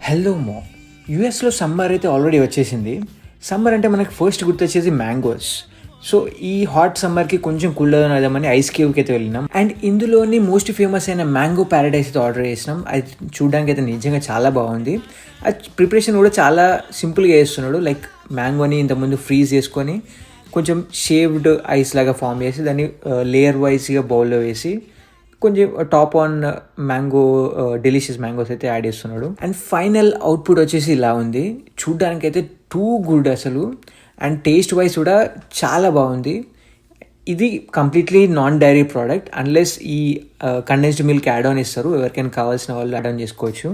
Hello ma'am. యూఎస్లో summer అయితే already వచ్చేసింది. సమ్మర్ అంటే మనకు ఫస్ట్ గుర్తొచ్చేసి మ్యాంగోస్. సో ఈ హాట్ సమ్మర్కి కొంచెం కూల్ డౌన్ అవుదామని ఐస్ కేవ్కి అయితే వెళ్ళినాం. అండ్ ఇందులోని మోస్ట్ ఫేమస్ అయిన మ్యాంగో ప్యారడైస్ అయితే ఆర్డర్ చేసినాం. అది చూడడానికి అయితే నిజంగా చాలా బాగుంది. అది ప్రిపరేషన్ కూడా చాలా సింపుల్గా చేస్తున్నాడు. లైక్ మ్యాంగోని ఇంతకుముందు ఫ్రీజ్ చేసుకొని కొంచెం షేవ్డ్ ఐస్ లాగా ఫామ్ చేసి దాన్ని లేయర్ వైజ్గా బౌల్లో వేసి కొంచెం top on mango delicious mangoes అయితే యాడ్ చేస్తున్నాడు. అండ్ ఫైనల్ అవుట్పుట్ వచ్చేసి ఇలా ఉంది. చూడ్డానికి అయితే టూ గుడ్ అసలు. అండ్ టేస్ట్ వైజ్ కూడా చాలా బాగుంది. ఇది completely non dairy product. Unless ఈ కండెన్స్డ్ మిల్క్ యాడ్ ఆన్ ఇస్తారు. ఎవరికైనా కావాల్సిన వాళ్ళు యాడ్ ఆన్ చేసుకోవచ్చు.